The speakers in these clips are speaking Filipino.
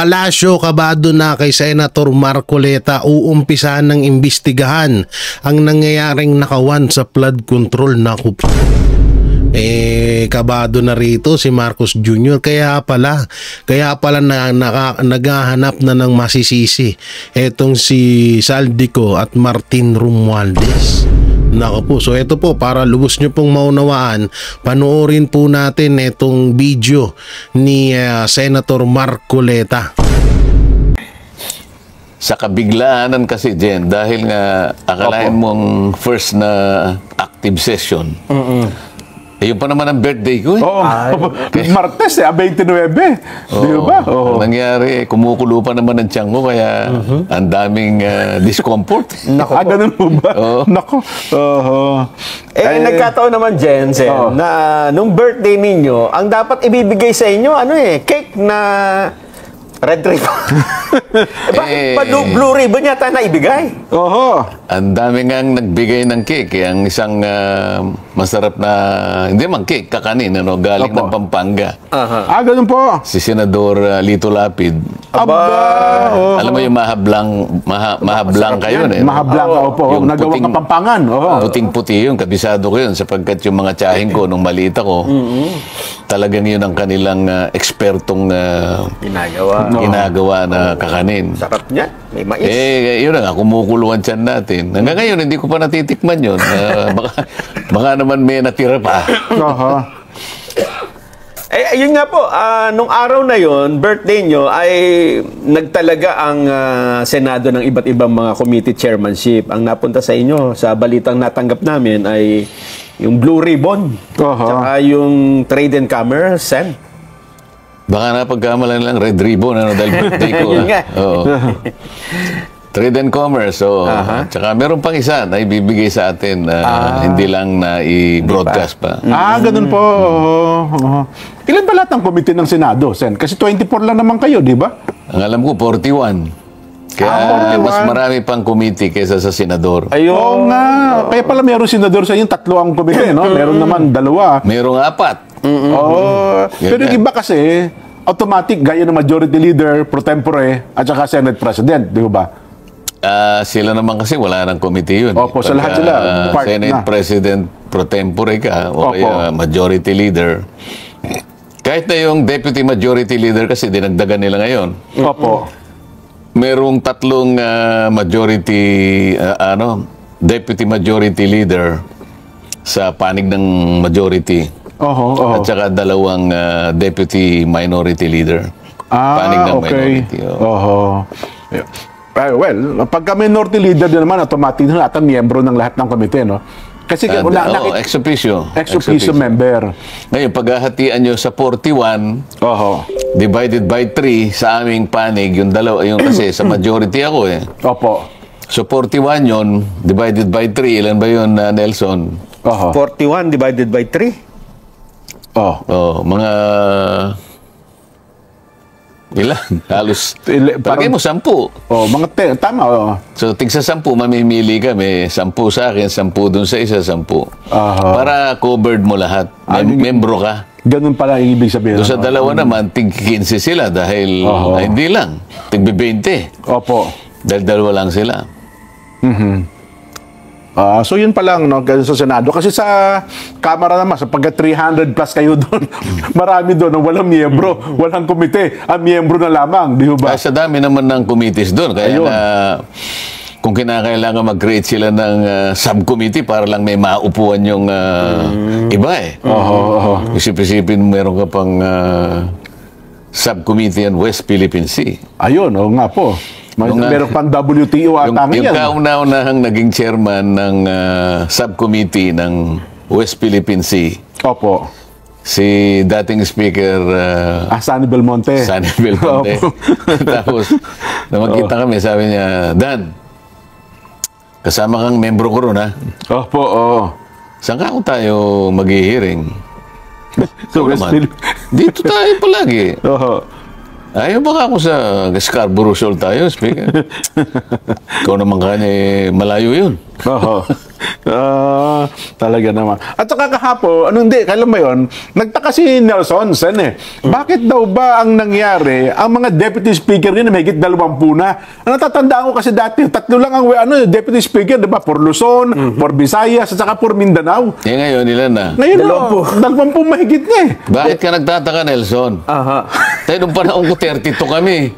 Palasyo kabado na kay Senator Marcoleta, uumpisahan ng imbestigahan ang nangyayaring nakawan sa flood control. Naku, kabado na rito si Marcos Jr. Kaya pala naghahanap na ng masisisi etong si Saldico at Martin Romualdez. Naku po, so ito po, para lubos nyo pong maunawaan, panoorin po natin itong video ni Senator Marcoleta. Sa kabiglaanan kasi, Jen, dahil nga akalain mong first na active session, yun pa naman ang birthday ko. Oo. Martes, 29. Di ba? Ang nangyari, kumukulo pa naman ang tiyan ko, kaya ang daming discomfort. Ganun po ba? Nako. Nagkataon naman, Jensen, na nung birthday ninyo, ang dapat ibibigay sa inyo, cake na red ribbon. Blue ribbon yata na ibigay. Ang dami ngang nagbigay ng cake. Ang isang masarap na, hindi man cake, kakanin, galing ng Pampanga. Ganun po. Si Senador Lito Lapid. Alam mo yung mahablang kayo. Mahablang po. Nagawang Kapampangan. Puting-puti yun. Kabisado ko yun. Sapagkat yung mga tsahin ko, nung maliit ako, talagang yun ang kanilang ekspertong ginagawa na kakanin. Sarap niya. May mais. Yun na nga, kumukuluan tiyan natin. Hanggang ngayon, hindi ko pa natitikman yun. Baka naman may natira pa. Yun nga po, nung araw na yon, birthday nyo, ay nagtalaga ang Senado ng iba't ibang mga committee chairmanship. Ang napunta sa inyo, sa balitang natanggap namin, ay yung Blue Ribbon, tsaka yung Trade and Commerce, Sen. Baka napagkamalan lang Red Ribbon, dahil birthday ko. Yun nga. Trade and Commerce, tsaka meron pang isa na ibibigay sa atin, hindi lang na i-broadcast pa. Ganun po. Ilan ba lahat ng committee ng Senado, Sen? Kasi 24 lang naman kayo, di ba? Ang alam ko, 41. Kaya mas marami pang committee kaysa sa senador. Oo nga. Kaya pala meron senador sa inyo, 3 ang committee, no? Meron naman 2. Merong 4. Pero yung iba kasi, automatic, gaya ng majority leader, pro tempore, at saka Senate President, di ba? Sila naman kasi wala ng committee yun. Opo, sa lahat sila. Senate President pro tempore ka, o kaya majority leader. Kahit na yung deputy majority leader kasi dinagdagan nila ngayon. Merong 3 majority, deputy majority leader sa panig ng majority. At saka 2 deputy minority leader. Panig ng minority. Well, pagka minority leader din naman, automatic na lahat ang miyembro ng lahat ng komite, no? Kasi ex officio. Ex officio member. Ngayon, paghahatian nyo sa 41, divided by 3 sa aming panig, yung kasi sa majority ako So 41 yun, divided by 3, ilan ba yun, Nelson? 41 divided by 3? Mga ilan? Halos. Palagay mo 10. Mga tama. So, tigsa 10, mamimili ka. May 10 sa akin, 10 dun sa isa, 10. Para covered mo lahat. Membro ka. Ganun pala ang ibig sabihin. Doon sa 2 naman, tig 15 sila dahil hindi lang. Tig 20. Dahil 2 lang sila. So yun pa lang, no, sa Senado. Kasi sa Kamara naman, sapagkat 300 plus kayo doon, marami doon ang walang miyembro, walang komite, ang miyembro na lamang, di ba? Sa dami naman ng committees doon. Kaya kung kinakailangan mag-create sila ng subcommittee para lang may maupuan yung iba Isip-isipin, meron ka pang subcommittee on West Philippine Sea. Nga po. Meron pang WTO ata ngayon. Yung kauna-unahang naging chairman ng subcommittee ng West Philippine Sea. Si dating speaker Sunny Belmonte. Tapos, na magkita kami, sabi niya, Dan, kasama kang membro ko ron, ha? Saan ka kung tayo mag-hearing? Dito tayo palagi. Ayaw baka ako sa Scarborough Shoal tayo, speaker. Ikaw naman kanya, malayo yun. Talaga naman. At saka kahapon, kailan ba yun? Nagtaka si Nelson Sen Bakit daw ba ang nangyari, ang mga deputy speaker din, mahigit 20 na. Ang natatandaan ko kasi dati, 3 lang ang deputy speaker, di ba? For Luzon, for Visayas, at saka for Mindanao. Ngayon, ilan na? Ngayon, 20 mahigit na Bakit ka nagtataka, Nelson? Tayo nung panahon ko, 32 kami.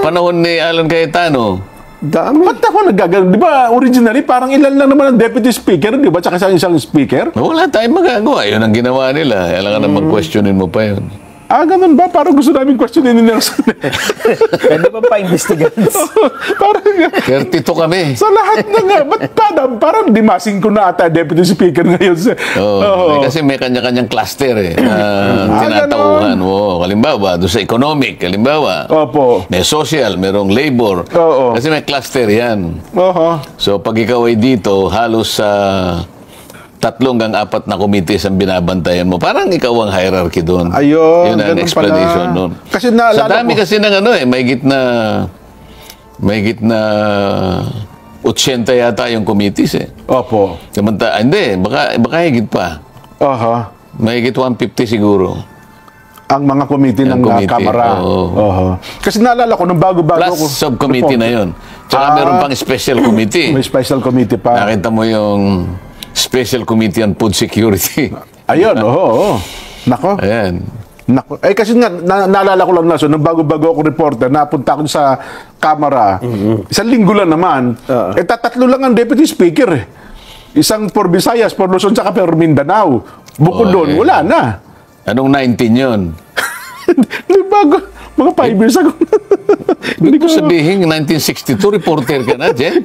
Panahon ni Alan Cayetano. Dami. Ba't ako nagagano? Di ba, originally, parang ilan lang naman ang deputy speaker, di ba? Tsaka isang speaker. Wala tayong magagawa. Yun ang ginawa nila. Kailangan naman questionin mo pa yun. Ganun ba? Parang gusto namin questionin ni Nelson. Pwede ba pa-investigan? Parang 32 kami. sa lahat na nga. Ba't parang dimasing ko na ata deputy speaker ngayon. Kasi may kanya-kanyang cluster tinatauhan. Halimbawa, doon sa economic, halimbawa. Opo. May social, merong labor. Oo. Kasi may cluster yan. Oho. So, pag ikaw ay dito, halos sa 3 hanggang 4 na committees ang binabantayan mo. Parang ikaw ang hierarchy doon. Ayun, yun ang ganun explanation pala. doon. Kasi naalala sa dami ko- kasi ng may gitna 80 yata yung committees Opo. Hindi, baka higit pa. Aha. Mahigit 150 siguro. Ang mga committee ng committee, Kamara. oo. Kasi naalala ko, nung bago-bago ko. Plus subcommittee na yun. Tsaka meron pang special committee. May special committee pa. Nakita mo yung Special Committee on Food Security. Ayun, oo. Nako. Ayan. Nako. Kasi nga, naalala ko lang na, so, nung bago-bago ako reporter, napunta ako sa Kamara. Isang linggo lang naman. 3 lang ang deputy speaker. Isang for Visayas, for Luzon, tsaka for Mindanao. Bukod doon, wala na. Anong 19 yun? Hindi bago. Mga 5 years ago. Hindi ko sabihin, 1962, reporter ka na, Jen.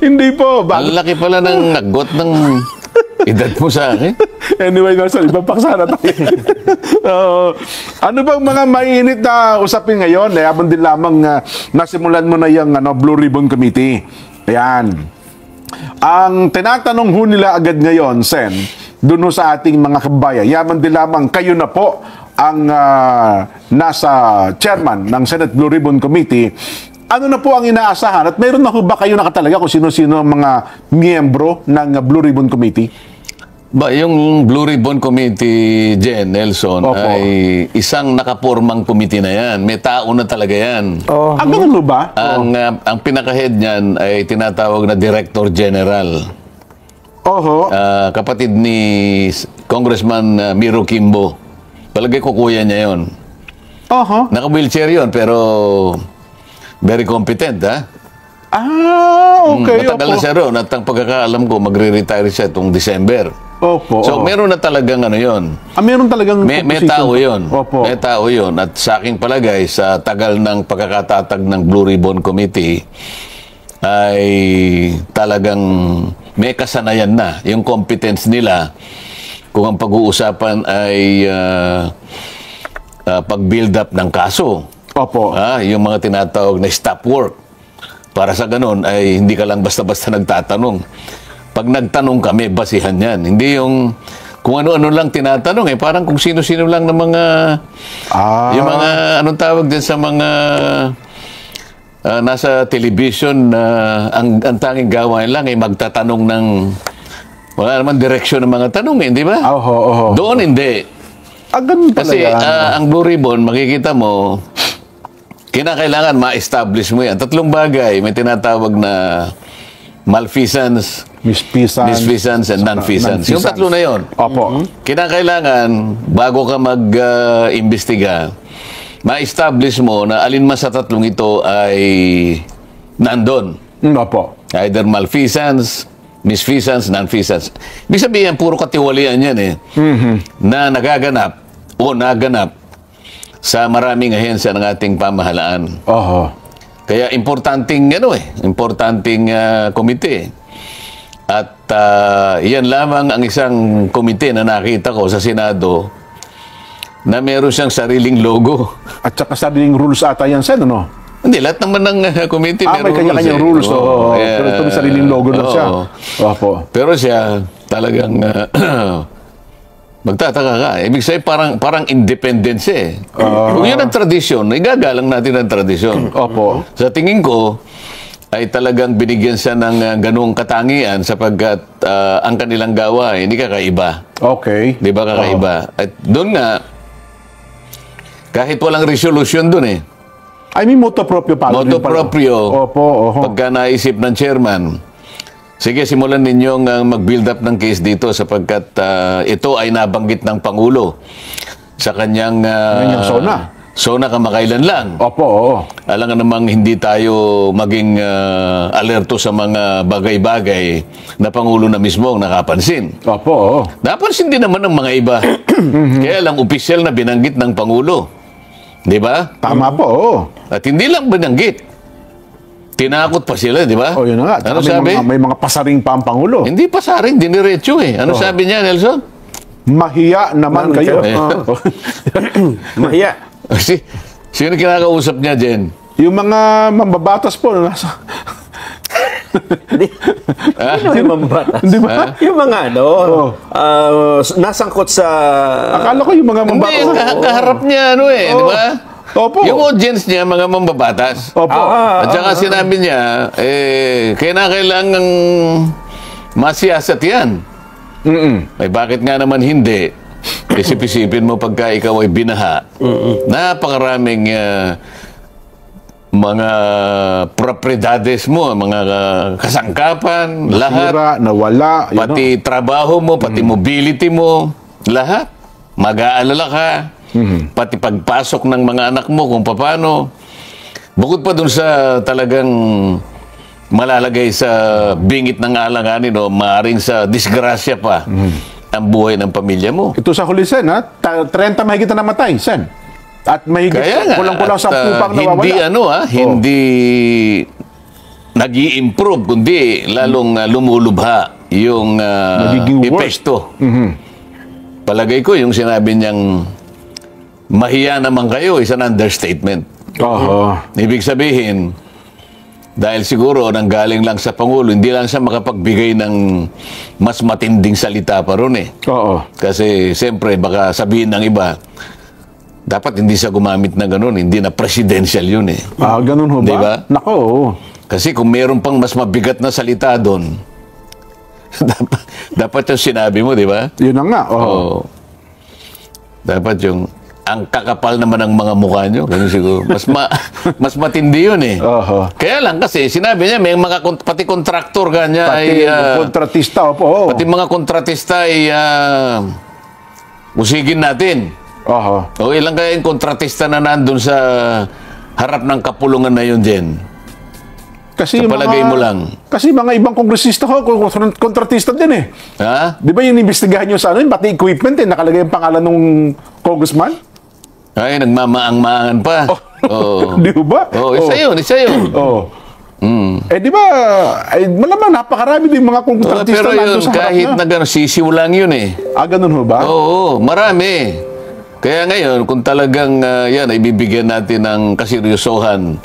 Hindi po. Ang laki pala ng nagot ng edad mo sa akin. Anyway, nasa ibang paksa na tayo. Ano bang mga mainit na usapin ngayon? Habang din lamang nasimulan mo na yung Blue Ribbon Committee. Ayan. Ang tinatanong ho nila agad ngayon, Sen, dun ho sa ating mga kabayan, yaman din lamang kayo na po ang nasa chairman ng Senate Blue Ribbon Committee. Ano na po ang inaasahan? At mayroon na ho ba kayo nakatalaga kung sino-sino ang mga miyembro ng Blue Ribbon Committee? Yung Blue Ribbon Committee, Jen, Nelson, Opo. ay isang nakapormang committee na yan. May tao na talaga yan. Ganun ho ba? Ang pinaka-head niyan ay tinatawag na Director General. Oho. Kapatid ni Congressman Miro Kimbo. Palagay ko kuya niya yun. Oho. Naka-wheelchair yun, pero very competent, ha? Okay. Matagal na siya roon at ang pagkakaalam ko, magre-retire siya itong December. Opo. So, meron na talagang yun. Meron talagang May composition. tao yun. Opo. May tao yun. At sa aking palagay, sa tagal ng pagkakatatag ng Blue Ribbon Committee, ay talagang may kasanayan na. Yung competence nila, kung ang pag-uusapan ay pag-build up ng kaso. Opo. Yung mga tinatawag na stop work. Para sa ganun, ay hindi ka lang basta-basta nagtatanong. Pag nagtanong ka, may basihan yan. Hindi yung kung ano-ano lang tinatanong parang kung sino-sino lang ng mga yung mga anong tawag din sa mga nasa television na ang tanging gawain lang ay magtatanong ng wala naman direksyon ng mga tanong, di ba? Oho. Doon hindi. Ganun talaga. Kasi ang Blue Ribbon, makikita mo, kinakailangan ma-establish mo yan. 3 bagay. May tinatawag na malfeasance, misfeasance, and non-feasance. Yung 3 na yon. Opo. Kinakailangan, bago ka mag-imbestiga, ma-establish mo na alin man sa 3 ito ay nandun. Opo. Either malfeasance, misfeasance, non-feasance. Ibig sabihin, puro katiwalian yan na nagaganap o naganap sa maraming ahensya ng ating pamahalaan. Oho. Kaya importanteng komite. At yan lamang ang isang komite na nakita ko sa Senado na meron siyang sariling logo. At saka sariling rules ata yan, Sen, ano? Hindi, lahat naman ng komite May kanya-kanyang rules. Pero ito may sariling logo na siya. Opo. Pero siya talagang magtataka ka. Ibig sabihin parang independent siya Kung yun ang tradisyon, igagalang natin ang tradisyon. Opo. Sa tingin ko, ay talagang binigyan siya ng ganung katangian sapagkat ang kanilang gawa hindi kakaiba. Okay. Di ba kakaiba? At doon nga, kahit walang resolution doon eh. I mean, moto proprio pa. Moto proprio. Opo, oho. Pagka naisip ng chairman, sige, simulan ninyong mag-build up ng case dito sapagkat ito ay nabanggit ng Pangulo sa kanyang SONA kamakailan lang. Opo, oo. Alam nga namang hindi tayo maging alerto sa mga bagay-bagay na Pangulo na mismo ang nakapansin. Opo, oo. Napansin din naman ng mga iba. Kaya lang opisyal na binanggit ng Pangulo. Di ba? Tama po, oo. At hindi lang binanggit. Tinakot pa sila, di ba? O, yun na nga. Ano May sabi? may mga pasaring pa ang Pangulo. Hindi pasaring, diniretso eh. Ano sabi niya, Nelson? Mahiya naman kayo. Mahiya. Sino kinakausap niya, Jen? Yung mga mambabatas po. Sino yung mambabatas? Di ba? Yung mga nasangkot sa... Akala ko yung mga Hindi, mambabatas. kaharap niya, di ba? Opo. Yung audience niya, mga mambabatas. Opo. At saka sinabi niya, kailangang masiyasat yan. Ay bakit nga naman hindi? Isip-isipin mo pagka ikaw ay binaha. Napakaraming mga propriedades mo, mga kasangkapan, lahat. Nasira, nawala. Pati trabaho mo, pati mobility mo, lahat. Mag-aalala ka. Pati pagpasok ng mga anak mo kung paano. Bukod pa dun sa talagang malalagay sa bingit ng alanganin o maaring sa disgrasya pa ang buhay ng pamilya mo. Ito sa huli, Sen, ha? 30 mahigit na namatay, Sen. At mahigit, kulang-kulang sa pupang nawawala. Hindi nag-i-improve, kundi lalong lumulubha yung epekto. Palagay ko, yung sinabi niyang mahiya naman kayo, is an understatement. Ibig sabihin, dahil siguro nanggaling lang sa Pangulo, hindi lang siya makapagbigay ng mas matinding salita pa ron eh. Kasi siyempre baka sabihin ng iba, dapat hindi siya gumamit na ganun, hindi na presidential yun eh. Ganun ho ba? Diba? Nako. Kasi kung meron pang mas mabigat na salita doon, dapat yung sinabi mo, di ba? Yun na nga. Dapat yung ang kakapal naman ng mga mukha nyo. Ganun siguro. Mas matindi yun eh. Kaya lang kasi, sinabi niya, may mga pati kontraktor kanya pati kontratista, pati mga kontratista ay usigin natin. O ilang kaya yung kontratista na nandun sa harap ng kapulungan na yun, Jen? Kasi sa palagay mo lang. Kasi mga ibang kongresista kontratista din eh. Ha? Di ba yung investigahan nyo sa ano, pati equipment nakalagay yung pangalan ng congressman? Ay, nagmamaang-maangan pa. Di ba? Isa yun. Di ba, malamang napakarami din mga kontratista pero yun, sa kahit na gano'n, sisiw lang yun eh. Ganun ho ba? Oo, marami. Kaya ngayon, kung talagang yan, ay bibigyan natin ng kaseryosohan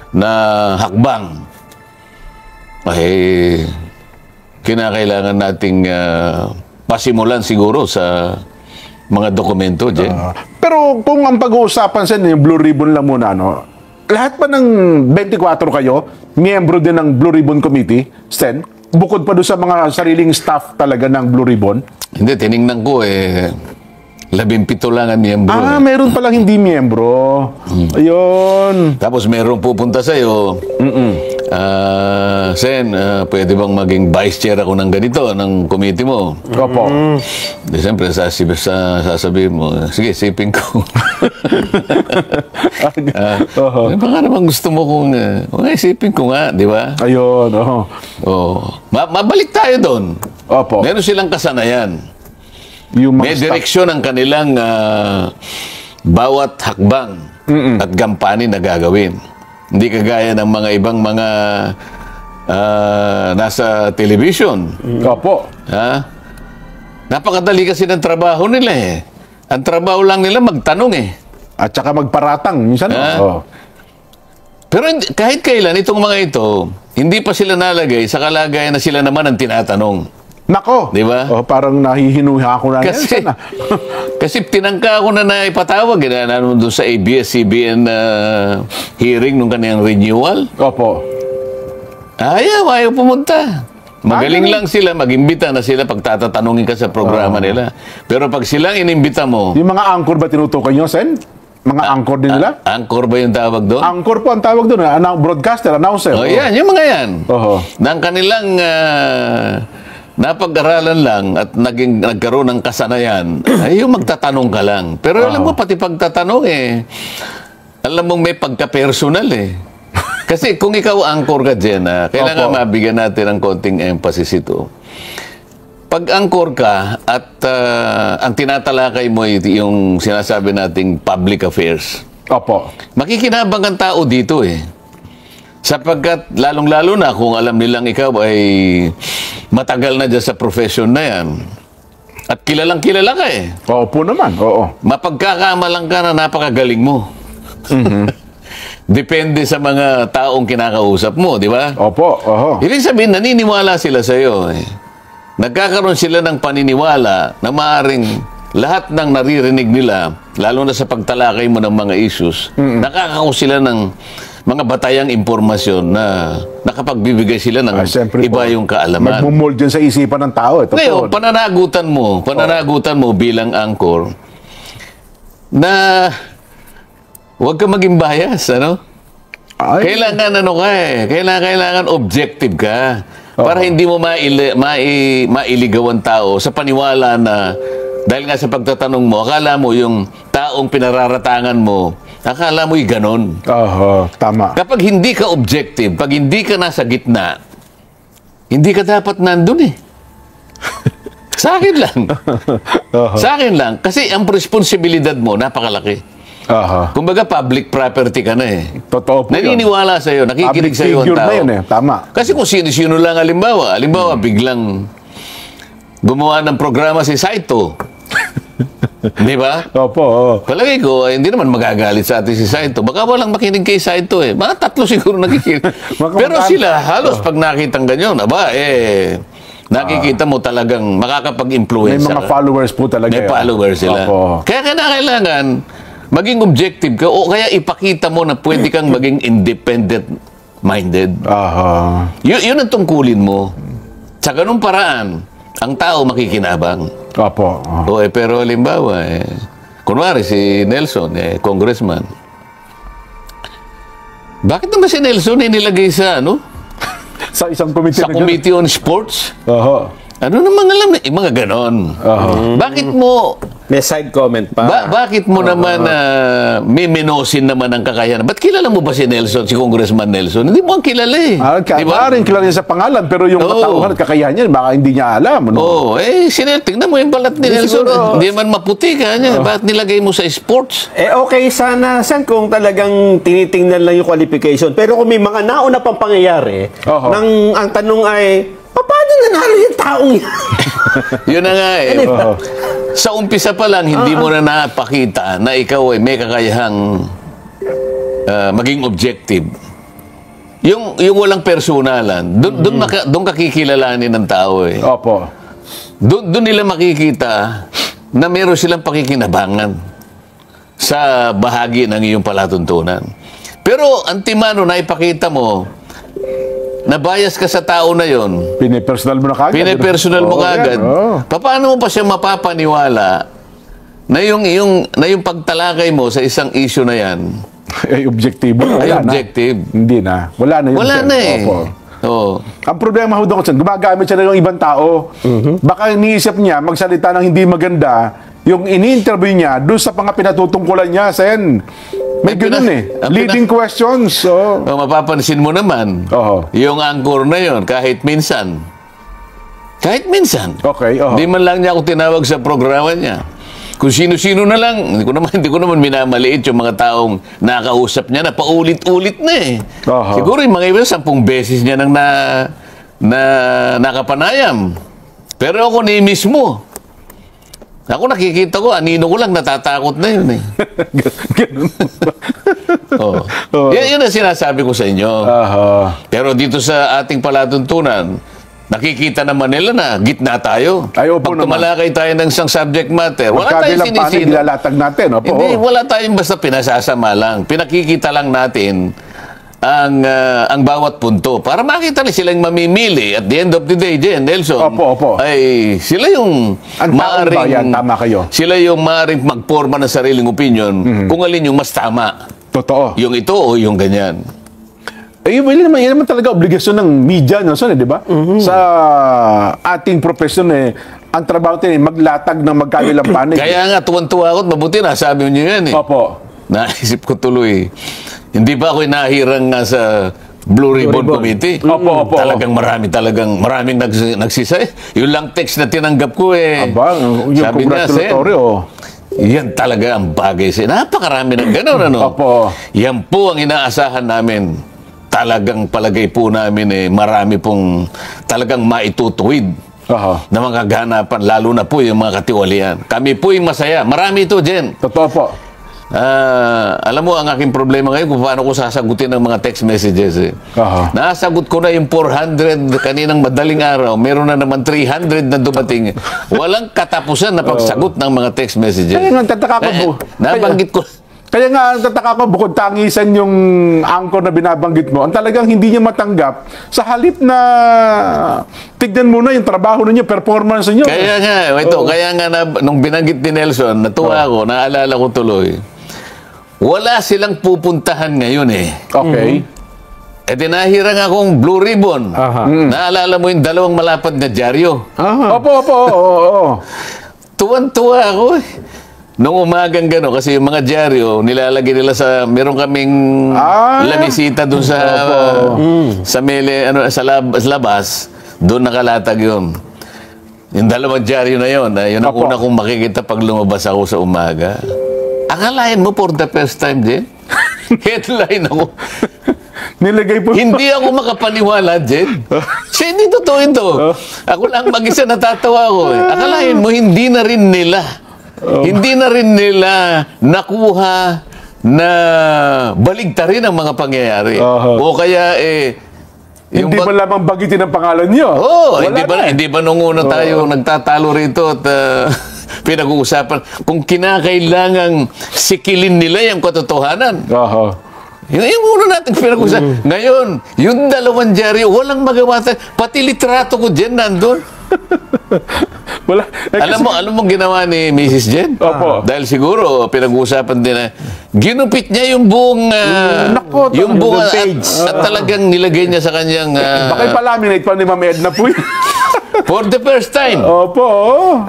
na hakbang, ay kinakailangan nating pasimulan siguro sa mga dokumento, Jen. Pero kung ang pag-uusapan sa yung Blue Ribbon lang muna, lahat pa ng 24 kayo, miyembro din ng Blue Ribbon Committee, Sen? Bukod pa doon sa mga sariling staff talaga ng Blue Ribbon? Hindi, tiningnan ko 17 lang ang miyembro. Meron palang hindi miyembro. Ayun. Tapos meron pupunta sa'yo. Sen, pwede bang maging vice chair ako ng ganito, ng committee mo? Opo. Di siyempre, sasabihin mo, sige, sipin ko. Baka naman gusto mo kung, sipin ko nga, di ba? Ayun, mabalik tayo doon. Opo. Meron silang kasanayan. May direksyon ang kanilang bawat hakbang at gampanin na gagawin. Hindi kagaya ng mga ibang mga nasa television. Opo. Napakadali kasi ng trabaho nila eh. Ang trabaho lang nila magtanong eh. At saka magparatang. Minsan, Pero kahit kailan, itong mga ito, hindi pa sila nalagay sa kalagayan na sila naman ang tinatanong. Nako. Di ba? Parang nahihinuha ako na kasi, kasi tinangka ako na ipatawag. Doon sa ABS-CBN hearing nung kanyang renewal. Opo. Ayaw pumunta. Magaling lang sila, mag-imbita na sila pag tatatanungin ka sa programa nila. Pero pag silang inimbita mo... Yung mga anchor ba tinutukoy nyo, Sen? Mga anchor din nila? Anchor ba yung tawag doon? Anchor po ang tawag doon. Broadcaster, announcer. Yan, yung mga yan. Oho. Nang kanilang napag-aralan lang at nagkaroon ng kasanayan, ay yung magtatanong ka lang. Pero alam mo, pati pagtatanong alam mo may pagka-personal Kasi kung ikaw anchor ka dyan, kailangan mabigyan natin ng konting emphasis ito. Pag anchor ka at ang tinatalakay mo yung sinasabi nating public affairs, makikinabang ang tao dito Sapagkat lalong-lalo na kung alam nilang ikaw ay matagal na dyan sa profession na yan. At kilalang-kilala ka Oo po naman, oo. Mapagkakamalang ka na napakagaling mo. Depende sa mga taong kinakausap mo, di ba? Opo, oho. Ibig sabihin, naniniwala sila sa iyo. Nagkakaroon sila ng paniniwala na maaaring lahat ng naririnig nila, lalo na sa pagtalakay mo ng mga issues, nakakakuha sila ng mga batayang impormasyon na nakapagbibigay sila ng iba yung kaalaman. Magmumold dyan sa isipan ng tao. Ngayon, pananagutan mo bilang anchor na huwag ka maging bias, Kailangan kailangan objective ka para hindi mo mailigaw ang tao sa paniwala na dahil nga sa pagtatanong mo, akala mo yung taong pinararatangan mo, akala mo'y ganon. Tama. Kapag hindi ka objective, pag hindi ka nasa gitna, hindi ka dapat nandun Sa akin lang. Sa akin lang. Kasi ang responsibilidad mo, napakalaki. Kumbaga, public property ka na Totoo po naniniwala sa'yo, nakikinig sa'yo ang tao. Na yun Tama. Kasi kung sino-sino lang halimbawa, biglang gumawa ng programa si Saito. Di ba? Opo. Palagay ko, hindi naman magagalit sa atin si Saito. Baka walang makinig kay Saito Mga 3 siguro nakikinig. Pero sila, halos pag nakitang ganyan, nakikita mo talagang makakapag-influence. May mga followers po talaga. May followers sila. Kaya kailangan maging objective ka o kaya ipakita mo na pwede kang maging independent-minded. Yun ang tungkulin mo. Sa ganung paraan, ang tao makikinabang. Pero halimbawa, kunwari si Nelson, congressman. Bakit naman si Nelson nilagay sa sa isang committee? Sa Committee on Sports? Ano namang alam na? Mga ganon. Bakit mo... May side comment pa. Bakit mo naman miminosin naman ang kakayanan? Ba't kilala mo ba si Nelson, si Congressman Nelson? Hindi mo ang kilala Diba? Kilala niya sa pangalan, pero yung katauhan at kakayahan niya, baka hindi niya alam. Tingnan mo yung balat ni Nelson. Hindi man maputi ka niya. Bakit nilagay mo sa sports? Okay sana, Sen, kung talagang tinitingnan lang yung qualification. Pero kung may mga nauna pang pangyayari, ang tanong ay, paano nanalo yung taong yan? Yun na nga Sa umpisa pa lang, hindi mo na napakita na ikaw ay may kakayahang maging objective. Yung walang personalan, doon kakikilalanin ng tao Doon nila makikita na meron silang pakikinabangan sa bahagi ng iyong palatuntunan. Pero antimano na ipakita mo na bias ka sa tao na yon. Pinipersonal mo na kagad. Pinipersonal mo kagad. Paano mo pa siya mapapaniwala na yung pagtalakay mo sa isang issue na yan ay objektibo? Objective. Hindi na. Wala na yun. Wala na Ang problema ho doon, gumagamit siya ng ibang tao. Baka iniisip niya, magsalita ng hindi maganda, yung ini-interview niya doon sa mga pinatutungkulan niya, Sen. May ganun leading questions. Mapapansin mo naman, yung anchor na yon kahit minsan. Di man lang niya ako tinawag sa programa niya. Kung sino-sino na lang, hindi ko naman minamaliit yung mga taong nakausap niya na paulit-ulit na Siguro yung mga iba, 10 beses niya nang nakapanayam. Pero ako ni mismo. Ako nakikita ko, anino ko lang, natatakot na yun Ganun Yun ang sinasabi ko sa inyo. Pero dito sa ating palatuntunan, nakikita naman nila na gitna tayo. Pag tumalakay tayo ng isang subject matter, wala tayong sinisino. Nilalatag natin. Hindi, wala tayong basta pinasasama lang. Pinakikita lang natin ang bawat punto para makita na silang mamimili at the end of the day, Jen, Nelson. Opo. Ay sila yung Ang taong bayan, tama kayo. Sila yung maaaring magporma ng sariling opinion kung alin yung mas tama. Totoo. Yung ito o yung ganyan. Eh, yun naman talaga obligasyon ng media, no, son, di ba? Sa ating profesyon, ang trabaho natin maglatag ng magkabilang panig. Kaya nga, tuwan-tuwa ako at mabuti na, sabi niyo yan eh. Opo. Naisip ko tuloy, hindi ba ako inahirang nga sa Blue Ribbon Committee? Opo. Maraming nagsisay. Yung lang text na tinanggap ko Aba, yung sabi niya, congratulatory, yan talaga ang bagay. Napakarami ng gano'n, ano? Opo. Yan po ang inaasahan namin. Talagang palagay po namin marami pong talagang maitutuwid na mga ganapan, lalo na po yung mga katiwalian. Kami po yung masaya. Marami ito, Jen. Totoo po. Alam mo, ang aking problema ngayon kung paano ko sasagutin ng mga text messages. Nasagot ko na yung 400 kaninang madaling araw. Meron na naman 300 na dumating. Walang katapusan na pagsagot ng mga text messages. Kaya nga, tataka ko po. Nabanggit ko. Kaya nga, tataka ko, bukod tangisan yung angkor na binabanggit mo, ang talagang hindi niya matanggap, sa halip na tignan mo na yung trabaho ninyo, performance ninyo. Kaya nga, nung binanggit ni Nelson, natuwa ako, naalala ko tuloy, wala silang pupuntahan ngayon Okay. Dinahirang akong Blue Ribbon. Naalala mo yung 2 malapad na dyaryo? Opo. Tuwan-tuwa ako Nung umagang gano'n, kasi yung mga dyaryo, nilalagay nila sa, meron kaming lamisita doon sa labas, doon nakalatag yun. Yung 2 dyaryo na yun, yun ang una kong makikita pag lumabas ako sa umaga. Akalain mo for the first time, Jen? Headline ako. Nilagay po. Hindi ako makapaniwala, Jen. Siya, hindi totoo ito. Ako lang mag-isa natatawa ko. Akalain mo, hindi na rin nila nakuha na baligtarin ang mga pangyayari. O kaya, hindi ba lamang bagitin ang pangalan nyo? Hindi ba nung una tayo nagtatalo rito at pinag-uusapan kung kinakailangang sikilin nila yung katotohanan. Yung una natin pinag-uusapan. Ngayon, yung 2 dyaryo, walang magawa tayo. Pati litrato ko dyan nandun. Wala. Alam mo ginawa ni Mrs. Jen? Opo. Dahil siguro pinag-uusapan din na ginupit niya yung buong page at talagang nilagay niya sa kanyang baka ipalaminate pa ni Ma'am Edna po. For the first time. Opo.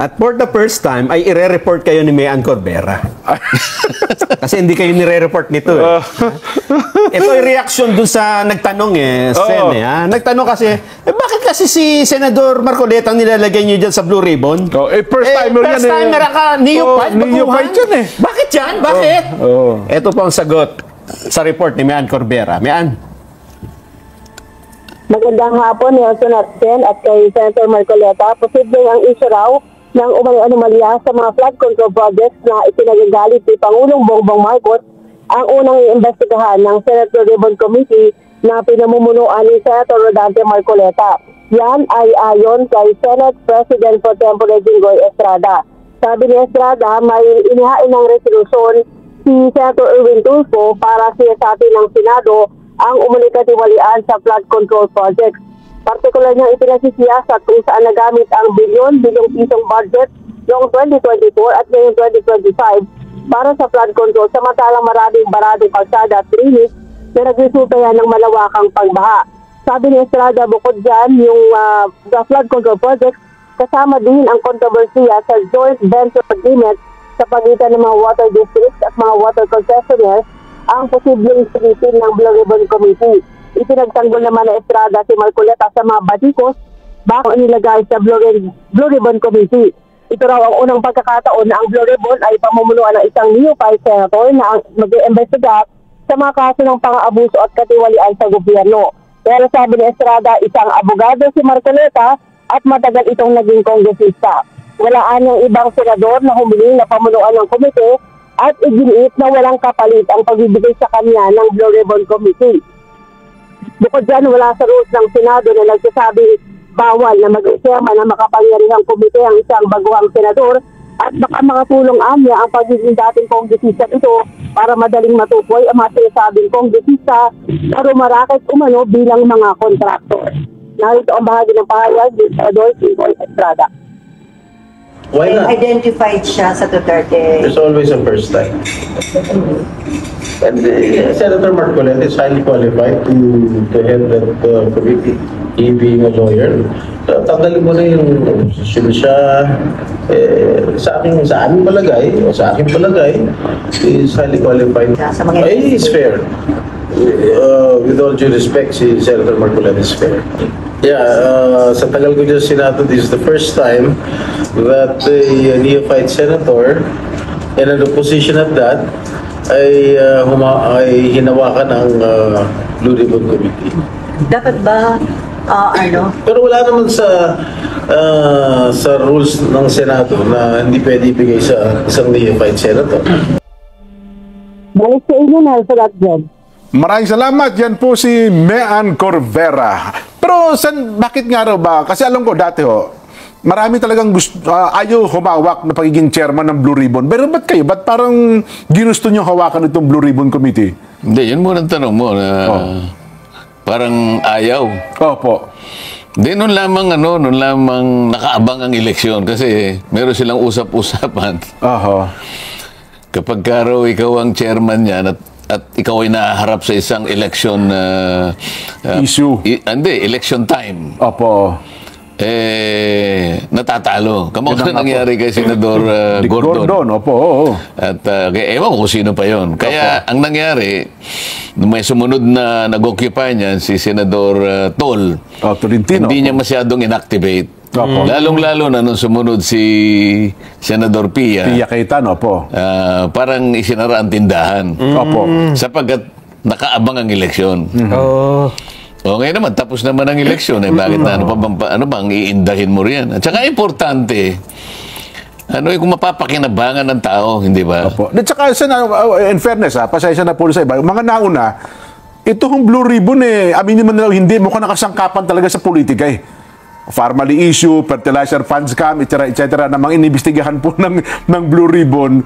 At for the first time ay ire-report kayo ni Mayan Corbera. Kasi hindi kayo nire-report nito Ito ay reaction dun sa nagtanong Sen Nagtanong kasi, bakit kasi si Senador Marcoleta ang nilalagay niyo dyan sa Blue Ribbon? First timer yan First timer ka, neophyte yan Bakit yan? Bakit? Ito po ang sagot sa report ni Mayan Corbera. Mayan. Magandang hapon, Nelson at Jen at kay Senator Marcoleta. Posible ang issue raw ng umanomalya sa mga flood control projects na itinagagalit ni Pangulong Bongbong Marcos ang unang iimbestigahan ng Senate Blue Ribbon Committee na pinamumunuan ni Senator Rodante Marcoleta. Yan ay ayon kay Senate President Pro Tempore Jinggoy Estrada. Sabi ni Estrada, may inihain ng resolusyon si Senator Erwin Tulfo para siyasatin ng Senado ang umulikatiwalian sa flood control projects. Partikular niyang ipinasisiyasat kung saan nagamit ang bilyong pisong budget noong 2024 at ngayong 2025 para sa flood control, samantalang maraming baradong kalsada at rinis na nagresulta yan ng malawakang pagbaha. Sabi ni Estrada, bukod dyan, yung flood control projects, kasama din ang kontrobersiya sa joint venture agreement sa pagitan ng mga water districts at mga water concessionaires ang posibleng isipin ng Blue Ribbon Committee. Ipinagtanggol naman na Estrada si Marcoleta sa mga batikos bago nilagay sa Blue Ribbon Committee. Ito raw ang unang pagkakataon na ang Blue Ribbon ay pamumunuan ng isang neophyte senator na mag-iimbestiga sa mga kaso ng pang-aabuso at katiwalian sa gobyerno. Pero sabi ni Estrada, isang abogado si Marcoleta at matagal itong naging kongresista. Walaan ng ibang senador na humiling na pamunuan ng komite at iginiit na walang kapalit ang pagbibigay sa kanya ng Blue Ribbon Committee. Bukod dyan, wala sa rules ng Senado na nagsasabing bawal na mag-isema na makapangyarihang komite ang isang baguhang senador at baka makatulong anya ang pagiging dating kongresista ito para madaling matukoy ang mga sinasabing kongresista na rumarakit umano bilang mga kontraktor. Narito ang bahagi ng pahayag ni Senador Jinggoy Estrada. Why not? Identified siya sa Duterte. There's always a first time. And Senator Marcoleta is highly qualified to head that committee. He being a lawyer, tanggalin mo na yung posisyon siya. Sa aking palagay, o sa aking palagay, is highly qualified. It's fair. With all due respect, si Senator Marcoleta is fair. Yeah, sa tagal ko dyan sa Senado, this is the first time that a neophyte senator in an opposition at that ay hinawakan ang Blue Ribbon Committee. Dapat ba, Pero wala naman sa rules ng Senado na hindi pwede ibigay sa isang neophyte senator. Balik sa inyo, Nelson at Jen. Maraming salamat. Yan po si Mean Corvera. Pero bakit nga raw ba? Kasi alam ko dati marami talagang ayaw humawak na pagiging chairman ng Blue Ribbon. Pero ba't kayo? Ba't parang ginusto nyo hawakan itong Blue Ribbon Committee? Hindi, yun muna ang tanong mo na parang ayaw. Opo. Hindi, noon lamang nakaabang ang eleksyon kasi meron silang usap-usapan. Kapag raw ikaw ang chairman niyan at ikaw ay naharap sa isang election issue. Election time. Opo. Natatalo. Kamusta nangyari kay Senador Gordon? Opo. At ewan ko kung sino pa yon. Kaya ang nangyari, nung may sumunod na nag-occupy niyan, si Senador Tol, Tolentino. Hindi niya masyadong inactivate. Lalong-lalo na nung sumunod si Senador Pia Cayetano, parang isinara ang tindahan. Opo. Sapagkat nakaabang ang eleksyon. Ngayon naman, tapos naman ang eleksyon. Bakit na? Ano bang iindahin mo riyan? At saka importante, kung mapapakinabangan ng tao, hindi ba? Opo. At saka, in fairness, pasensya na po sa iba, mga nauna, itong Blue Ribbon, aminin man nila hindi, mukhang nakasangkapan talaga sa politika Family issue, fertilizer funds scam, etc. na mga inimbestigahan po ng Blue Ribbon,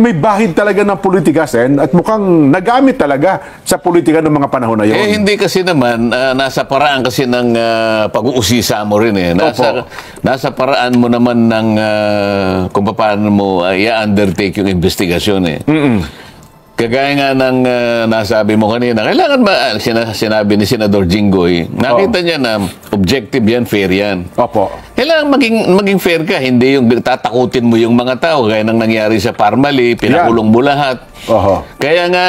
may bahid talaga ng politika, Sen, at mukhang nagamit talaga sa politika ng mga panahon na yun. Hindi kasi naman, nasa paraan kasi ng pag-uusisa mo rin Nasa paraan mo naman ng kung paano mo i-undertake yung investigasyon Kagaya nga ng nasabi mo kanina, kailangan ba, sinabi ni Senador Jinggoy, nakita niya na objective yan, fair yan. Opo. Kailangan maging fair ka, hindi yung tatakutin mo yung mga tao, gaya ng nangyari sa Parmali, pinakulong mo lahat. Kaya nga,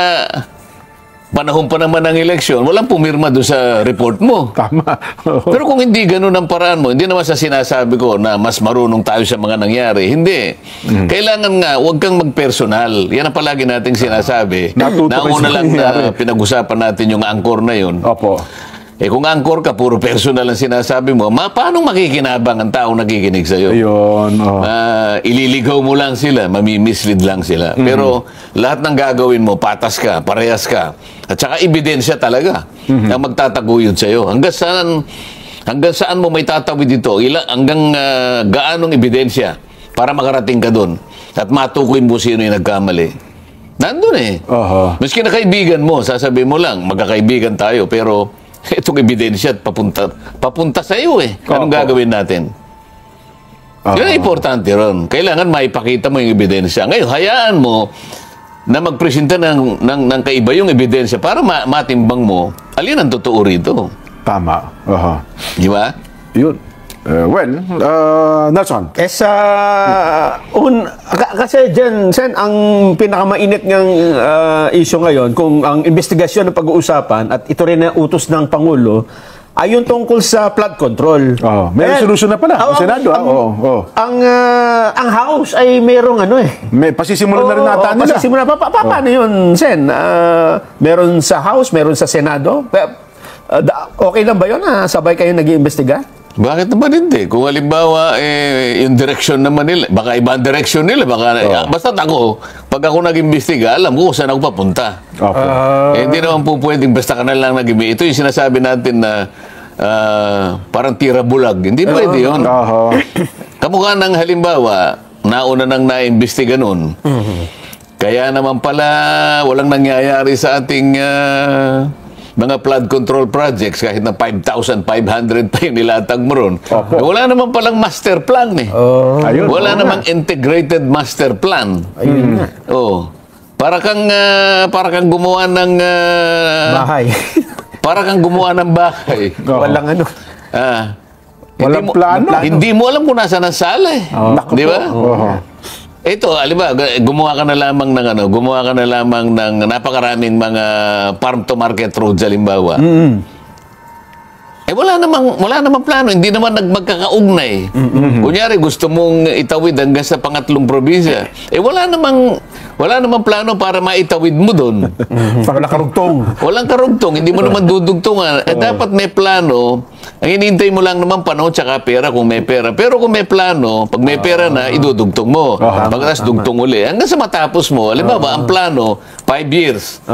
panahon pa naman ng eleksyon, walang pumirma doon sa report mo. Tama. Pero kung hindi ganun ang paraan mo, hindi naman sa sinasabi ko na mas marunong tayo sa mga nangyari. Hindi. Kailangan nga, huwag kang magpersonal. Yan ang palagi nating sinasabi. Nauna lang na pinag-usapan natin yung angkor na yun. Opo. Kung angkor ka, puro personal ang sinasabi mo, paano makikinabang ang taong nakikinig sa'yo? Ayun. Ililigaw mo lang sila, mamimislead lang sila. Pero lahat ng gagawin mo, patas ka, parehas ka. At saka ebidensya talaga ang magtataguyod sa'yo. Hanggang saan mo may tatawid ito? Hanggang gaanong ebidensya para makarating ka doon at matukoy mo sino yung nagkamali. Nandun Maski na kaibigan mo, sasabihin mo lang, magkakaibigan tayo, pero itong ebidensya at papunta sa iyo Anong gagawin natin? Yun ang importante ron. Kailangan maipakita mo yung ebidensya. Ngayon, hayaan mo na magpresenta ng kaiba yung ebidensya para matimbang mo alin ang totoo rito. Tama. Di ba? Yun. Nelson. Kasi dyan, Sen, ang pinakamainit ng issue ngayon, kung ang investigasyon ng pag-uusapan, at ito rin ang utos ng Pangulo, ay yung tungkol sa flood control. May resolution na pala. Ang Senado. Ang House ay mayroong May pasisimulan na rin nata nila. Pasisimulan. Paano yun, Sen? Meron sa House, meron sa Senado. Okay lang ba yun na sabay kayo nag-iimbestiga? Bakit naman hindi? Kung halimbawa, yung direction naman nila, baka ibang direction nila, basta pag ako nag-imbestiga, alam ko kung saan ako papunta. Hindi naman po pwedeng basta ka na lang nag-imbestiga. Ito yung sinasabi natin na parang tira bulag. Hindi pwede yun. Kamukha ng halimbawa, nauna nang naimbestiga nun. Kaya naman pala walang nangyayari sa ating mga flood control projects kahit na 5,500 pa yung nilatag mo ron. Wala naman palang master plan eh. Ayun. Wala namang integrated master plan. Ayun nga. Para kang gumawa ng Bahay. para kang gumawa ng bahay. Walang ano. Walang plano. Hindi mo alam kung nasaan ang sala eh. Di ba? Ito, alimba, gumawa ka na lamang ng napakaraming mga farm to market roads, halimbawa. Wala namang plano, hindi naman magkakaugnay. Kunyari, gusto mong itawid hanggang sa pangatlong probinsya. Wala namang plano para maitawid mo doon. Walang karugtong. Walang karugtong, hindi mo naman dudugtungan. Dapat may plano. Ang hinihintay mo lang naman panahon tsaka pera kung may pera. Pero kung may plano, pag may pera na, idudugtong mo. Pagkatapos dugtong uli. Hanggang sa matapos mo, halimbawa, ang plano, 5 years.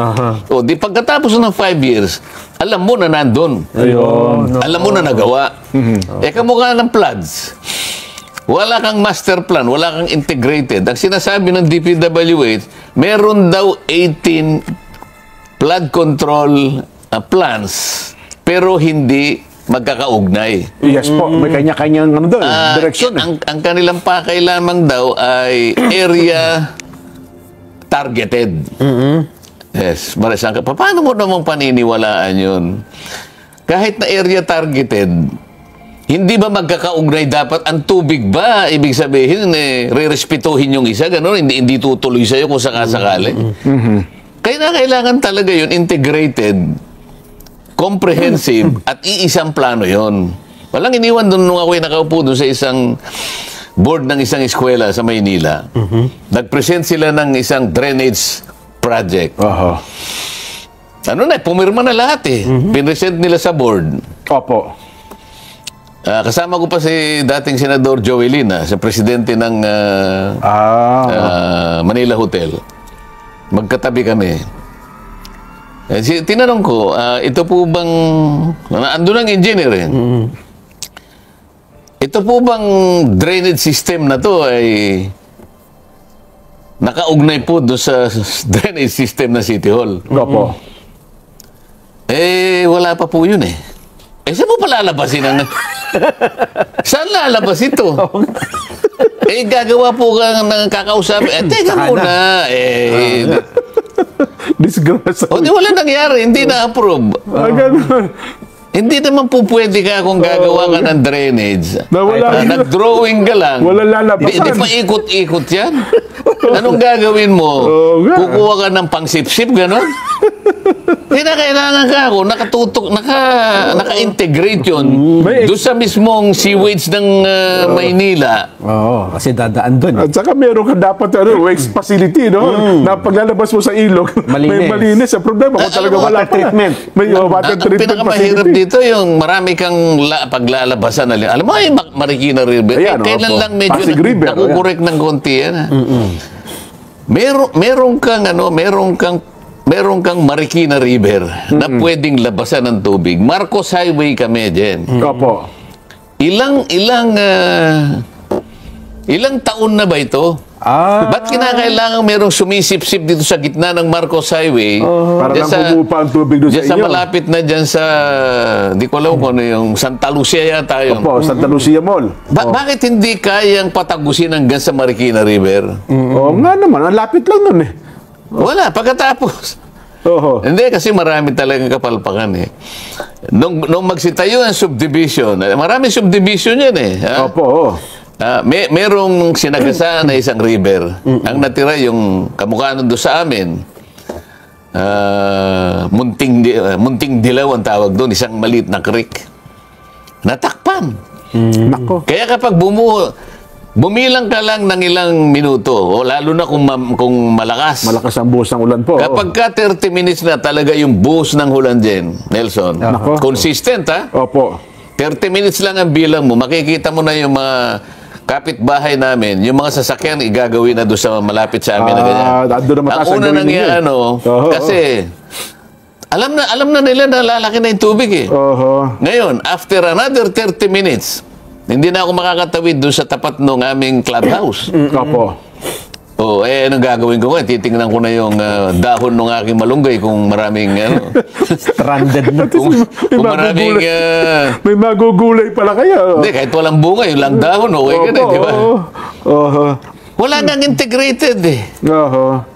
Di pagkatapos ng 5 years, alam mo na nandun. Alam mo na nagawa. Kamukha ng floods. Wala kang master plan, wala kang integrated. Ang sinasabi ng DPWH, meron daw 18 flood control plans, pero hindi magkakaugnay. Yes po, may kanya-kanyang direksyon. Ang kanilang pakay lamang daw ay area targeted. Yes, Marisang, paano mo namang paniniwalaan yun? Kahit na area targeted, hindi ba magkakaugnay dapat? Ang tubig ba? Ibig sabihin, re-respetuhin yung isa, gano'n? Hindi tutuloy sa'yo kung sakasakali. Kaya kailangan talaga yun, integrated, comprehensive, at iisang plano yun. Walang iniwan doon nung ako'y nakaupo doon sa isang board ng isang eskwela sa Maynila. Nag-present sila ng isang drainage project. Pumirma na lahat eh. Pinresent nila sa board. Opo. Kasama ko pa si dating Senador Joey Lina, sa presidente ng Manila Hotel. Magkatabi kami. Tinanong ko, ito po bang, andun ang engineer eh. Ito po bang drainage system na to ay nakaugnay po doon sa drainage system na City Hall? Opo. Wala pa po yun eh. Saan mo palalabasin ang... Saan lalabas ito? Gagawa po ka ng kakausap. Teka muna. Disgrasya. Wala nangyari. Hindi na-approve. Ganun. Hindi naman po pwede ka kung gagawa ka ng drainage. Nag-drawing ka lang. Wala lalabasan. Di pa ikot-ikot yan. Anong gagawin mo? Kukuha ka ng pangsipsip, gano'n? Kailangan ka ako, nakatutok, naka-integrate yun doon sa mismong sewage ng Maynila. Kasi dadaan doon. At saka meron ka dapat waste facility, no? Na paglalabas mo sa ilog, may malinis. Ang problema kung talaga wala treatment. May water treatment pinakamahirap dito yung marami kang paglalabasan na. Alam mo, Marikina River. Kailan lang medyo nakukorek ng konti yan. Meron kang Marikina River na pwedeng labasan ng tubig. Marcos Highway kami dyan. Opo. Ilang taon na ba ito? Ba't kinakailangan merong sumisip-sip dito sa gitna ng Marcos Highway? Para lang humupa ang tubig doon sa inyo. Malapit na dyan sa, di ko alam kung ano yung Santa Lucia yata yun. Opo, Santa Lucia Mall. Bakit hindi kayang patagusin hanggang sa Marikina River? Oo nga naman, ang lapit lang nun eh. Wala, pagkatapos. Hindi, kasi marami talagang kapalpakan eh. Nung magsitayo ang subdivision, marami subdivision yan eh. Opo. Merong sinagasaan na isang river. Ang natira yung kamukha nun doon sa amin. Munting Dilaw ang tawag doon, isang maliit na creek. Natakpan. Nako. Kaya kapag bumilang ka lang ng ilang minuto, o lalo na kung malakas. Malakas ang buhos ng ulan po. Kapag ka 30 minutes na talaga yung buhos ng ulan dyan, Nelson, consistent ha? Opo. 30 minutes lang ang bilang mo, makikita mo na yung mga kapitbahay namin, yung mga sasakyan igagawin na doon sa malapit sa amin na ganyan. Ang una nangyayari, kasi alam na nila na lalaki na yung tubig eh. Ngayon, after another 30 minutes, Hindi na ako makakatawid doon sa tapat ng aming clubhouse. Opo. Oh, anong gagawin ko ngayon? Titingnan ko na yung dahon ng aking malunggay kung maraming, Stranded na. kung maraming, May magugulay pala kayo. hindi, kahit walang bunga, yung lang dahon, okay ka na, di ba? Oho. Wala nang integrated eh. Oho.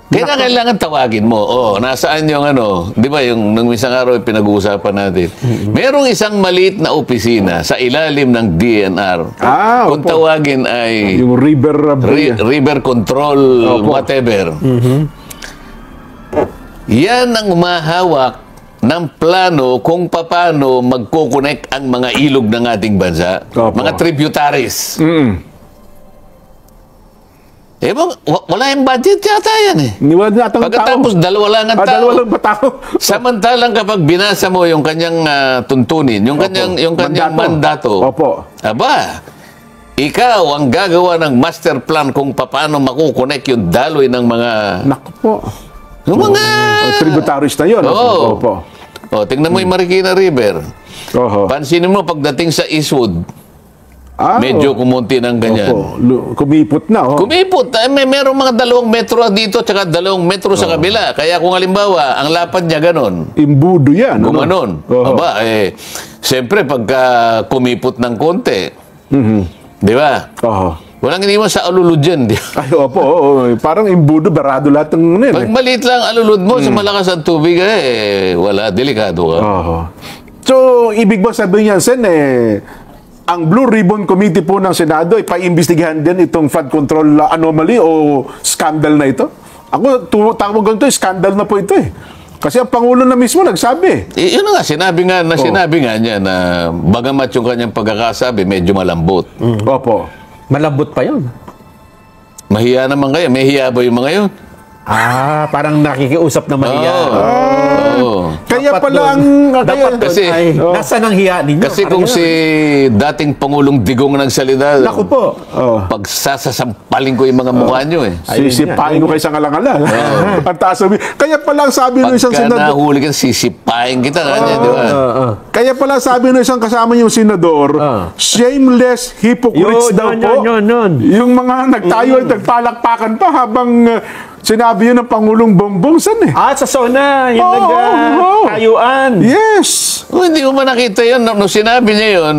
Kaya kailangan tawagin mo. Oh, nasaan yung di ba yung nung isang araw pinag-uusapan natin. Merong isang maliit na opisina sa ilalim ng DNR. Kung opo. tawagin ay Yung river... river control, whatever. Yan ang umahawak ng plano kung paano magko-connect ang mga ilog ng ating bansa. Opo. Mga tributaries. Wala yung budget yata yan eh. Niwala na atang Pagkatapos, dalawa lang ang tao. dalawa lang ba tao? Samantalang kapag binasa mo yung kanyang tuntunin, yung kanyang mandato. Opo. Aba, ikaw ang gagawa ng master plan kung paano makukonek yung daloy ng mga... Naku po. Yung mga... Tributaries na yun. Oo. Opo. Tingnan mo yung Marikina River. Oho. Pansinin mo pagdating sa Eastwood, medyo kumunti ng ganyan. Opo. Kumipot na. Kumipot. Merong mga 2 metro dito tsaka 2 metro sa kabila. Kaya kung halimbawa, ang lapad niya ganon, Imbudo yan. gumanon. Aba, siyempre pagka kumipot ng konti, di ba? Oho. Walang iniwan sa alulod dyan. Di ba? Ay, opo. Parang imbudo, barado lahat ng Pag maliit lang alulod mo sa malakas ang tubig, wala, delikado ka. Oho. So, ibig ba sabihin yan, Sen, ang Blue Ribbon Committee po ng Senado ay paimbestigahan din itong flood control anomaly o scandal na ito? Ako, tawag ko ito, scandal na po ito eh. Kasi ang Pangulo na mismo nagsabi. Yun na nga, sinabi nga niya na bagamat yung kanyang pagkakasabi, medyo malambot. Opo. Malambot pa yun. Mahiya naman kayo. May hiya ba yung mga yun? Parang nakikiusap na mahiya. Kaya Dapat pala ang... Dapat kasi- ay, nasaan ang hiya ninyo? Kasi Parang kung ganun. si dating Pangulong Digong nagsalita, Naku po. pagsasasampalin ko yung mga mukha nyo eh. Sisipain ko kayo sa ngalang-alang. Ang taas sabi. Kaya pala ang sabi ng isang Pagka senador... nahuli ka, sisipain kita. Kanya, di ba? Kaya pala sabi ng isang kasama niyong senador, shameless hypocrites daw po. Yun. Yung mga nagtayo at nagpalakpakan pa habang sinabi yun ng Pangulong Bongbong San eh. Sa SONA, yung Oo, oo. tayuan. Yes! Hindi ko man nakita yun. Nung sinabi niya yun,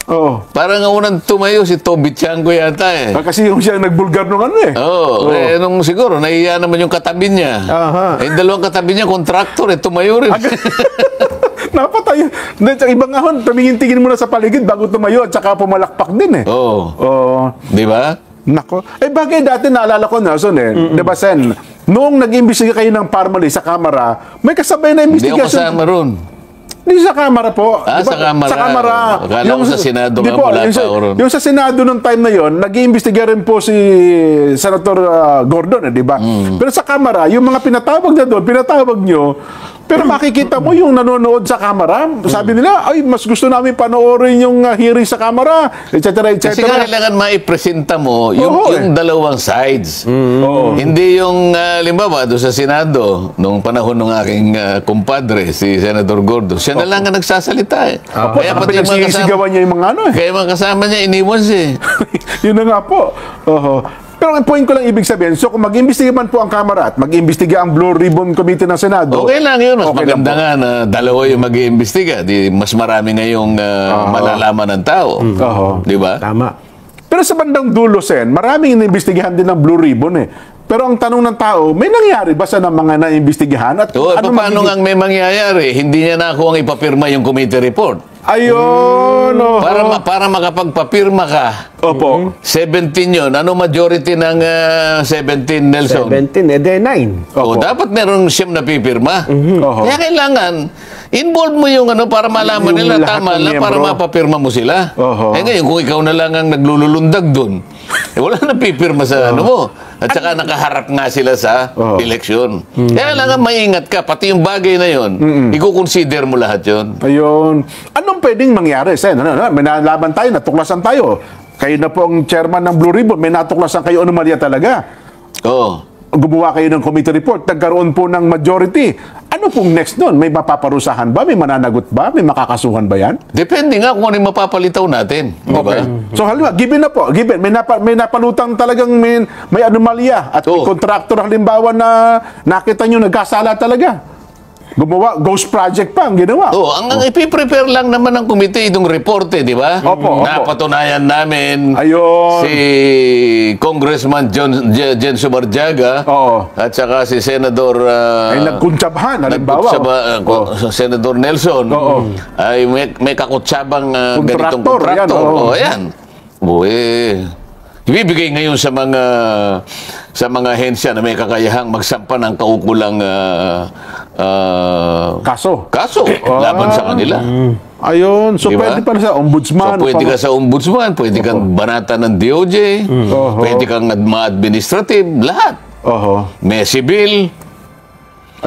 Oh. parang ang unang tumayo si Toby Tiangco yata eh. Kasi yung siya nagbulgar nung ano eh. Nung siguro, nahiya naman yung katabi niya. Yung dalawang katabi niya, kontraktor tumayo rin. Napatay. Iba nga hon, tumingin-tingin muna sa paligid bago tumayo at saka pumalakpak din eh. Oo. Di ba? Nako. Bagay dati naalala ko, Nelson Di ba, Sen? Noong nag-imbestiga kayo ng Parmali sa Kamara, may kasabay na Hindi ako investigation. kasama ron. Hindi sa Kamara po. Sa Kamara. Sa Kamara. Akala ko sa Senado Di nga, po, wala yung pa ako ron. yung sa Senado nung time na yon, nag-iimbestiga rin po si Senator Gordon, di ba? Pero sa Kamara, yung mga pinatawag na doon, pinatawag nyo, pero makikita mo yung nanonood sa Kamara, sabi nila, ay, mas gusto namin panoorin yung hearing sa Kamara, etc. etc. Kasi kailangan maipresenta mo yung dalawang sides. Hindi yung, limbawa, doon sa Senado, nung panahon ng aking kumpadre, si Senator Gordon, siya na lang ang nagsasalita eh. Kaya pati yung mga kasama, Pinagsisigawan niya yung mga ano eh. kaya mga kasama niya, iniwan siya eh. Yun na nga po. Pero ang point ko lang ibig sabihin, so kung mag-imbestiga man po ang Kamara at mag-imbestiga ang Blue Ribbon Committee ng Senado, Okay lang yun. Mas Okay lang maganda po. nga na dalawa yung mag-iimbestiga. Mas marami ngayong malalaman ng tao. Di ba? Tama. pero sa bandang dulo, Sen, maraming inimbestigahan din ng Blue Ribbon eh. Pero ang tanong ng tao, may nangyari ba sa mga naimbestigahan? At Paano magiging- nga may mangyayari? Hindi niya na ako ang ipapirma yung committee report. Ayun! Para makapagpapirma ka. Opo. 17 yun. Ano majority ng 17, Nelson? 17, 9. Dapat meron siyam na pipirma. Oho. Kaya kailangan, involve mo yung para malaman Yung nila lahat tama ng lang para miyembro. mapapirma mo sila. Oho. Ngayon, kung ikaw na lang ang naglululundag dun, wala na pipirma sa ano mo. At saka nakaharap nga sila sa eleksyon. Kaya kailangan maingat ka. Pati yung bagay na yun, i-consider mo lahat yun. Ayun. Anong pwedeng mangyari, Sen? May nalaban tayo, natuklasan tayo. Kayo na po ang chairman ng Blue Ribbon, may natuklasan kayo anomalya talaga. Oo. gumawa kayo ng committee report, nagkaroon po ng majority. Ano pong next doon? May mapaparusahan ba? May mananagot ba? May makakasuhan ba yan? Depende nga kung ano yung mapapalitaw natin. Di ba? So halimbawa, given na po, given, may napalutang talagang may anomalya at may kontraktor halimbawa na nakita nyo nagkasala talaga. Gumawa, ghost project pa ang ginawa. Ang ipiprepare lang naman ng komite itong report di ba? Opo. Napatunayan namin Ayun. si Congressman Jen Subarjaga at saka si Senador ay nagkuntsabhan, halimbawa. Senador Nelson ay may kakutsabang ganitong Kontraktor, kontraktor. Ayan. Ibibigay ngayon sa mga ahensya na may kakayahang magsampa ng kaukulang kaso laban sa kanila. Ayun. So, diba? pwede pa sa ombudsman. So, pwede ka sa ombudsman, pwede kang banata ng DOJ, pwede kang ma-administrative, lahat. May civil.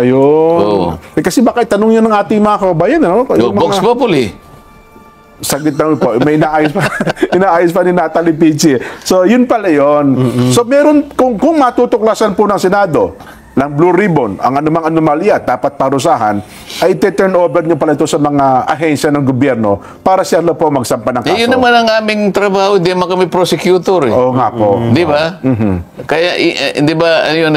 Ayun. Kasi baka itanong yun ng ating mga kababayan. Ano? Vox Populi. Saglit lang po. May inaayos pa ni Natalie Pichi. So, yun pala yun. So, meron, kung matutuklasan po ng Senado, ng Blue Ribbon, ang anumang anomalya, dapat parusahan, ay turn over nyo pala ito sa mga ahensya ng gobyerno para siya po magsampa ng kaso. Yun naman ang aming trabaho, hindi naman kami prosecutor. Oo nga po. Di ba? Kaya, di ba, yun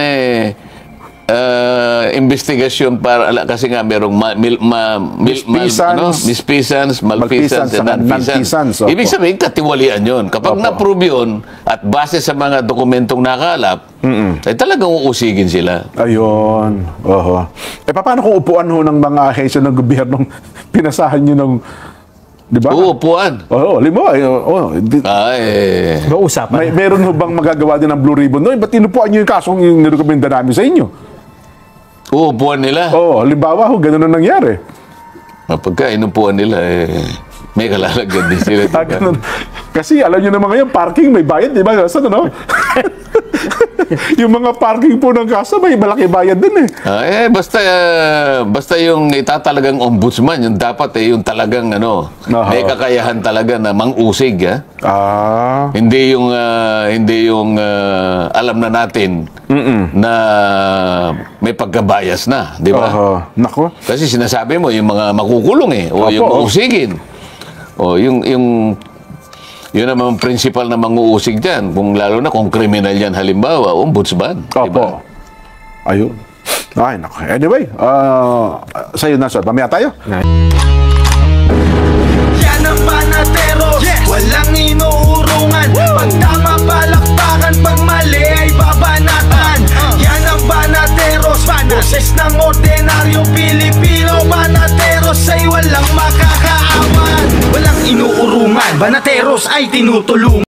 investigasyon para kasi nga merong mispisans, malfeasance, and nonfeasance. Ibig sabihin, katiwalian yun. Kapag na-prove yun at base sa mga dokumentong nakalap, ay talagang uusigin sila. Ayun. Paano kung upuan ho ng mga ahensya ng gobyernong pinasahan nyo ng di ba? Uupuan. Limo. Usapan. Meron ho bang magagawa din ng Blue Ribbon? No, ba't inupuan nyo yung kasong yung nirekomenda namin sa inyo? Uupuan nila. Halimbawa ho, ganun na nangyari. Pagka inupuan nila, may kalalagyan din sila. Ganun. Kasi alam nyo naman ngayon, parking may bayad, di ba? Saan, ano? Yung mga parking po ng kasa, may malaki bayad din basta yung itatalagang ombudsman, yung dapat yung talagang may kakayahan talaga na mang-usig. Hindi yung alam na natin na may pagkabayas na, di ba? Nako. Kasi sinasabi mo, yung mga makukulong o yung uusigin. Yun naman ang principal na mang-uusig dyan. Lalo na kung kriminal yan, halimbawa, ombudsman. Diba? Ayun. Ay, nako. Anyway, sa'yo na, sir. Mamaya tayo. Yan ang Banateros. Walang inuurungan. Pag tama palakpakan, pag mali ay babanatan. Yan ang Banateros. Boses ng ordinaryong Pilipino. Banateros ay walang makakaawan. Walang inuurungan. Banateros ay tinutulungan.